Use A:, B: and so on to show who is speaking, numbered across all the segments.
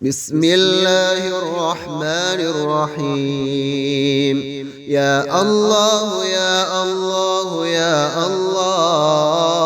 A: بسم الله الرحمن الرحيم. يا الله يا الله يا الله،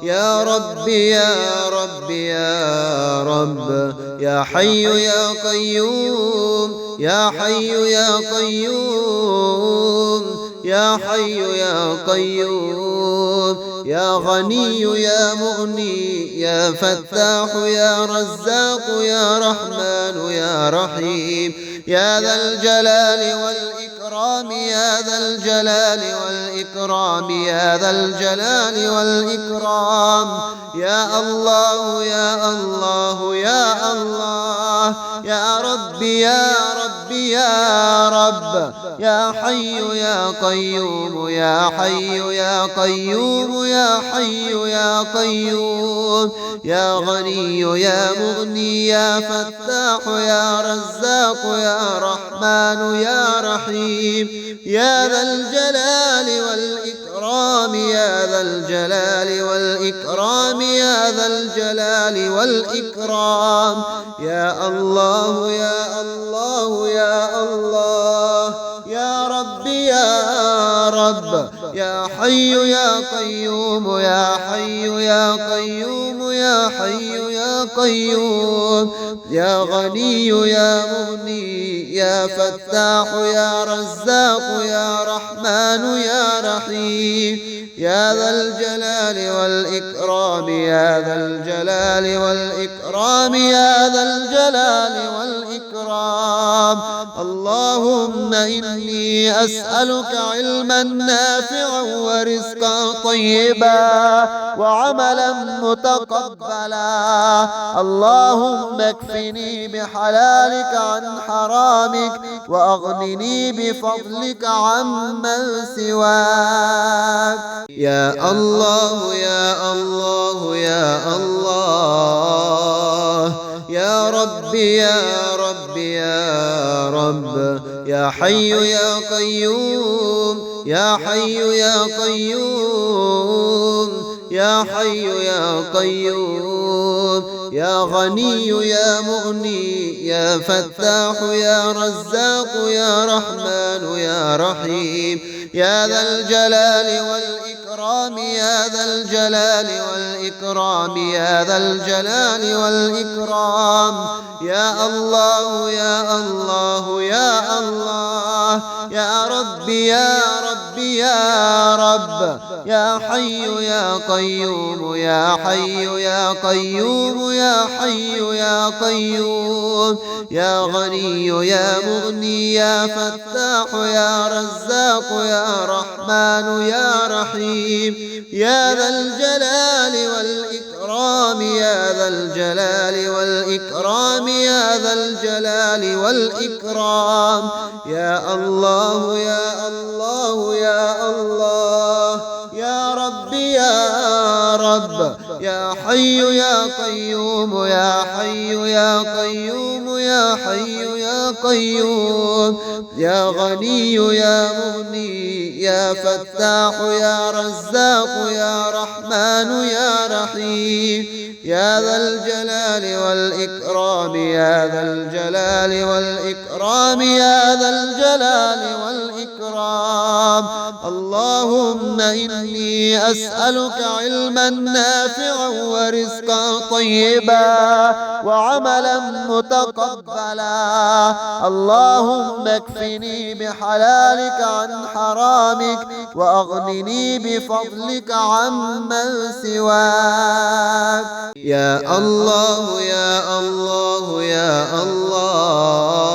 A: يا ربي يا ربي يا رب، يا حي يا قيوم، يا حي يا قيوم، يا حي يا قيوم، يا غني يا مغني، يا فتاح يا رزاق، يا رحمن يا رحيم، يا ذا الجلال والإكرام، يا ذا الجلال والإكرام، يا ذا الجلال والإكرام، يا الله يا الله يا الله، يا ربي يا ربي يا رب، يا حي يا قيوم، يا حي يا قيوم، يا حي يا قيوم، يا غني يا مغني، يا فتاح يا رزاق، يا رحمن يا رحيم، يا ذا الجلال والإكرام، يا ذا الجلال والإكرام، يا ذا الجلال والإكرام، يا الله يا الله يا الله، يا ربي يا رب، يا حي يا قيوم، يا حي يا قيوم، يا حي يا قيوم، يا غني يا مغني، يا فتاح يا رزاق، يا رحمن يا رحيم، يا ذا الجلال والإكرام، يا ذا الجلال والإكرام، يا ذا الجلال والإكرام. اللهم إني أسألك علما نافعا ورزقا طيبا وعملا متقبلا. اللهم اكفني بحلالك عن حرامك، وأغنني بفضلك عمن سواك. يا الله يا الله يا الله، يا ربي يا ربي يا رب، يا حي يا قيوم، يا حي يا قيوم، يا حي يا قيوم، يا غني يا مغني، يا فتاح يا رزاق، يا رحمن يا رحيم، يا ذا الجلال والإكرام، يا ذا الجلال والإكرام، يا ذا الجلال والإكرام، يا الله يا الله يا الله، يا ربي يا ربي يا رب، يا حي يا قيوم، يا حي يا قيوم، يا حي يا قيوم، يا غني يا مغني، يا فتاح يا رزاق، يا رحمن يا رحيم، يا ذا الجلال والإكرام، يا ذا الجلال والإكرام، يا ذا الجلال والإكرام، يا الله يا الله يا الله، يا ربي يا رب، يا حي يا قيوم، يا حي يا قيوم، يا حي يا قيوم، يا غني يا مغني، يا فتاح يا رزاق، يا رحمن يا رحيم، يا ذا الجلال والإكرام، يا ذا الجلال والإكرام، يا ذا الجلال والإكرام. اللهم إني أسألك علما نافعا ورزقا طيبا وعملا متقبلا. اللهم اكفني بحلالك عن حرامك، وأغنني بفضلك عمن سواك. يا الله يا الله يا الله،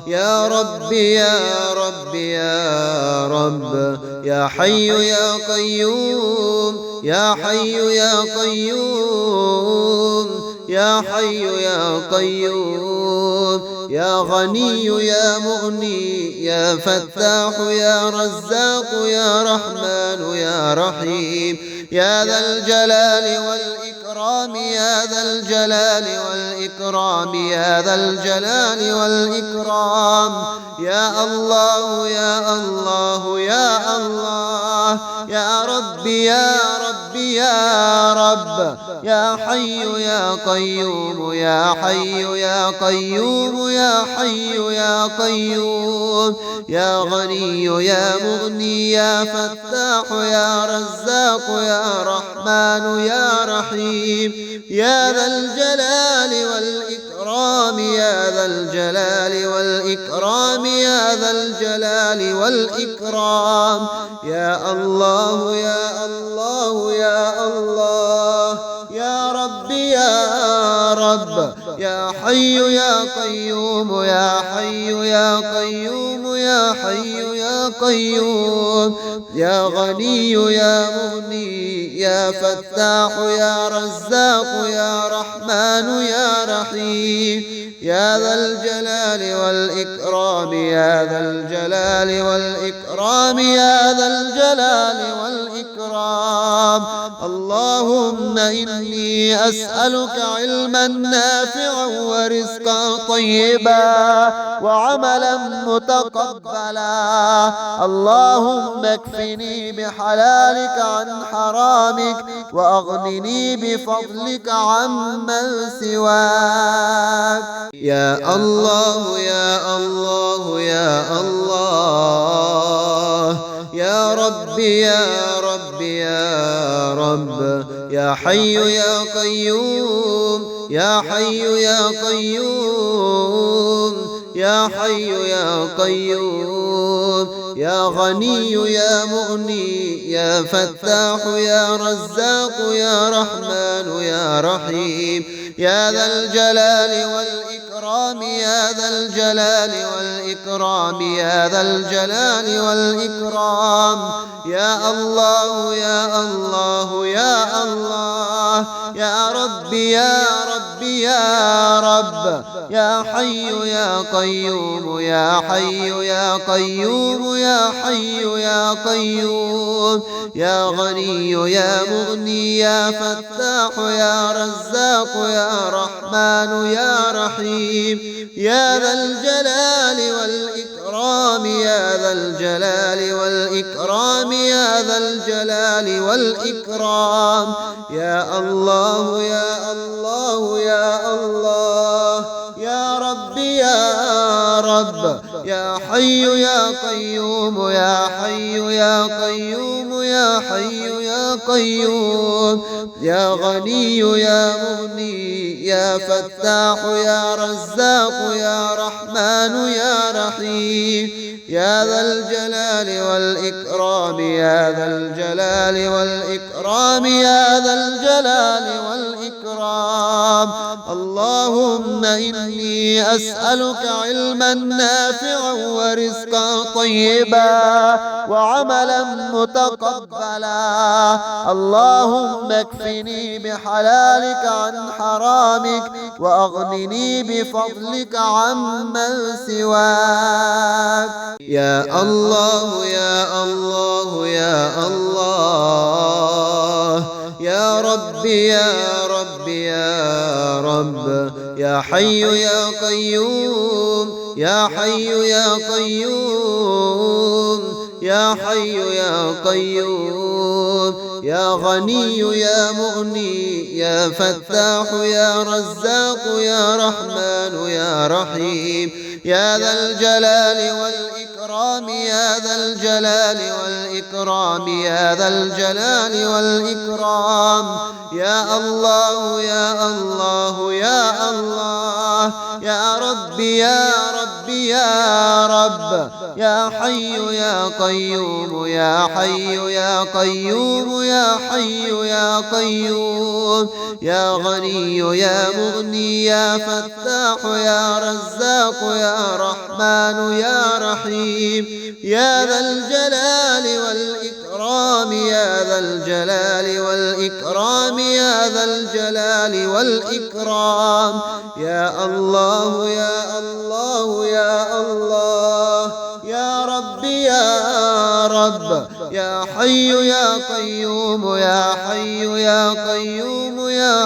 A: يا ربي يا ربي يا رب، يا حي يا قيوم، يا حي يا قيوم، يا حي يا قيوم، يا غني يا مغني، يا فتاح يا رزاق، يا رحمن يا رحيم، يا ذا الجلال والإكرام، والإكرام يا ذا الجلال والإكرام يا ذا الجلال والإكرام يا الله يا الله يا الله يا ربي يا ربي يا رب يا حي يا قيوم يا حي يا قيوم يا حي يا قيوم يا غني يا مغني يا فتاح يا رزاق يا رحمن يا رحيم يا ذا الجلال والإكرام يا ذا الجلال والإكرام يا ذا الجلال والإكرام يا الله يا الله يا الله يا ربي يا رب يا حي يا قيوم يا حي يا قيوم يا حي يا قيوم يا غني يا مغني يا فتاح يا رزاق يا رحمن يا رحيم يا ذا الجلال والإكرام يا ذا الجلال والإكرام يا ذا الجلال والإكرام اللهم إني أسألك علما نافعا ورزقا طيبا وعملا متقبلا اللهم اكفني بحلالك عن حرامك وأغنني بفضلك عمن سواك يا الله يا الله يا الله يا ربي يا ربي يا رب يا حي يا قيوم يا حي يا قيوم يا حي يا قيوم يا غني يا مغني يا فتاح يا رزاق يا رحمن يا رحيم يا ذا الجلال والإكرام يا ذا الجلال والإكرام يا ذا الجلال والإكرام يا الله يا الله يا الله يا ربي يا ربي يا رب يا حي يا قيوم يا حي يا قيوم يا حي يا قيوم يا غني يا مغني يا فتاح يا رزاق يا رحمن يا رحيم يا ذا الجلال والإكرام يا ذا الجلال والإكرام يا ذا الجلال والإكرام يا الله يا الله يا الله يا ربي يا رب يا حي يا قيوم يا حي يا قيوم يا حي يا قيوم يا غني يا مغني يا فتاح يا رزاق يا رحمن يا رحيم يا ذا الجلال والإكرام يا ذا الجلال والإكرام يا ذا الجلال والإكرام اللهم إني أسألك علما نافعا ورزقا طيبا وعملا متقبلا اللهم اكفني بحلالك عن حرامك وأغنني بفضلك عمن سواك يا الله يا الله يا الله يا ربي يا ربي يا رب يا حي يا قيوم يا حي يا قيوم يا حي يا قيوم يا غني يا مغني يا فتاح يا رزاق يا رحمن يا رحيم يا ذا الجلال والإكرام يا ذا الجلال والإكرام يا ذا الجلال والإكرام يا الله يا الله يا الله يا ربي يا ربي يا رب يا حي يا قيوم يا حي يا قيوم يا حي يا قيوم يا غني يا مغني يا فتاح يا رزاق يا رحمن يا رحيم يا ذا الجلال والإكرام يا ذا الجلال والإكرام يا ذا الجلال والإكرام يا الله يا الله يا الله يا ربي يا رب يا حي يا قيوم يا حي يا قيوم يا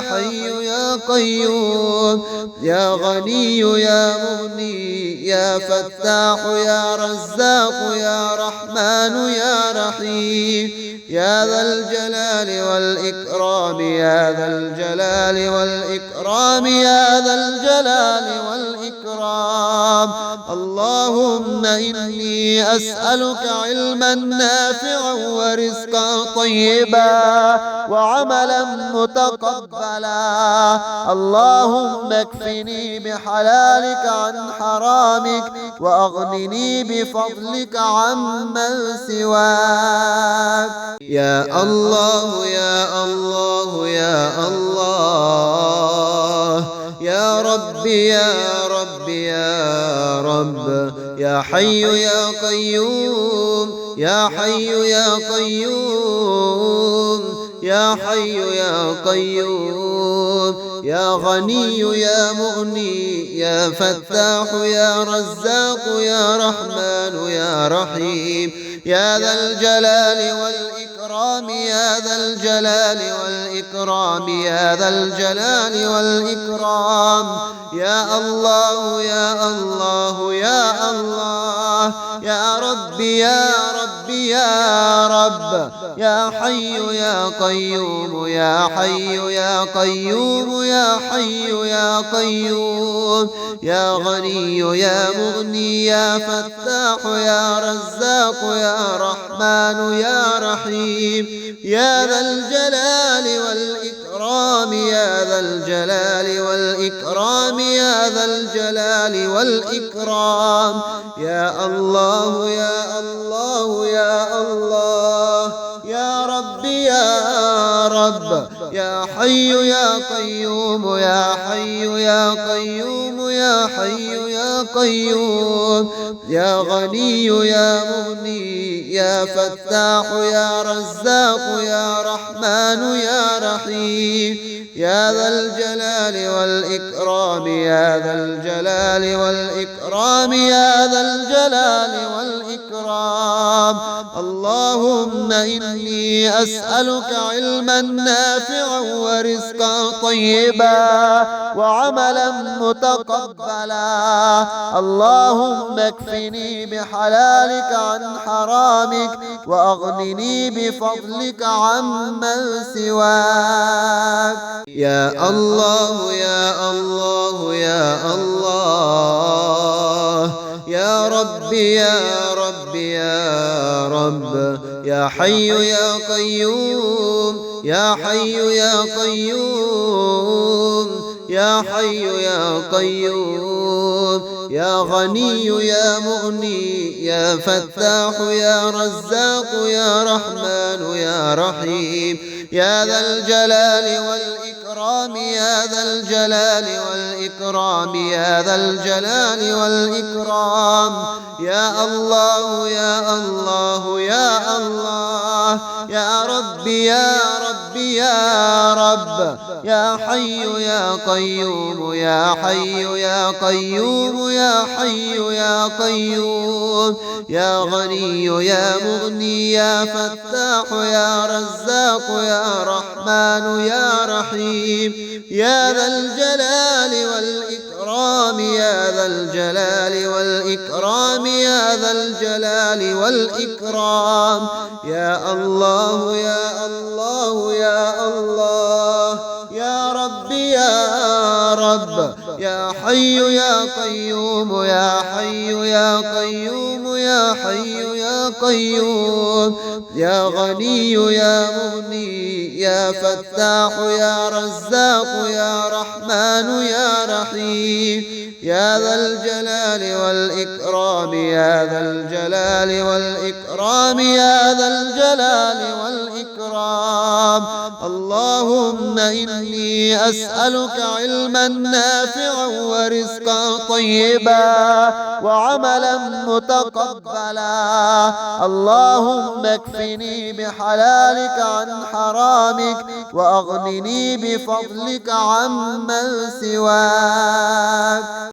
A: قيوم يا غني يا مغني يا فتاح يا رزاق يا رحمن يا رحيم يا ذا الجلال والإكرام يا ذا الجلال والإكرام يا ذا الجلال والإكرام اللهم إني أسألك علما نافعا ورزقا طيبا وعملا متقبلا اللهم اكفني بحلالك عن حرامك وأغنني بفضلك عمن سواك يا الله يا الله يا الله يا ربي يا ربي يا رب يا حي يا قيوم يا حي يا قيوم يا حي يا قيوم يا غني يا مغني يا فتاح يا رزاق يا رحمن يا رحيم يا ذا الجلال والإكرام يا ذا الجلال والإكرام يا ذا الجلال والإكرام يا الله يا الله يا الله يا ربي يا ربي يا رب يا حي يا قيوم يا حي يا قيوم يا حي يا قيوم يا غني يا مغني يا فتاح يا رزاق يا رحمن يا رحيم يا ذا الجلال والإكرام يا ذا الجلال والإكرام يا ذا الجلال والإكرام يا الله يا الله يا الله يا ربي يا رب يا حي يا قيوم يا حي يا قيوم يا حي يا قيوم يا غني يا مغني يا فتاح يا رزاق يا رحمن يا رحيم يا ذا الجلال والإكرام يا ذا الجلال والإكرام يا ذا الجلال والإكرام اللهم إني أسألك علما نافعا ورزقا طيبا وعملا متقبلا اللهم اكفني بحلالك عن حرامك وأغنني بفضلك عمن سواك يا الله يا الله يا الله يا ربي يا ربي يا رب يا حي يا قيوم يا حي يا قيوم يا حي يا قيوم يا غني يا مغني يا فتاح يا رزاق يا رحمن يا رحيم يا ذا الجلال والإكرام يا ذا الجلال والإكرام يا ذا الجلال والإكرام يا الله يا الله يا الله يا ربي يا ربي يا رب يا حي يا قيوم يا حي يا قيوم يا حي يا قيوم يا غني يا مغني يا فتاح يا رزاق يا رحمن يا رحيم يا ذا الجلال والإكرام يا ذا الجلال والإكرام يا ذا الجلال والإكرام يا الله يا الله يا الله يا ربي يا رب يا حي يا قيوم يا حي يا قيوم يا حي يا قيوم يا غني يا مغني يا فتاح يا رزاق يا رحمن يا رحيم يا ذا الجلال والإكرام يا ذا الجلال والإكرام يا ذا الجلال والإكرام اللهم إني أسألك علما نافعا ورزقا طيبا وعملا متقبلا اللهم اكفني بحلالك عن حرامك وأغنني بفضلك عمن سواك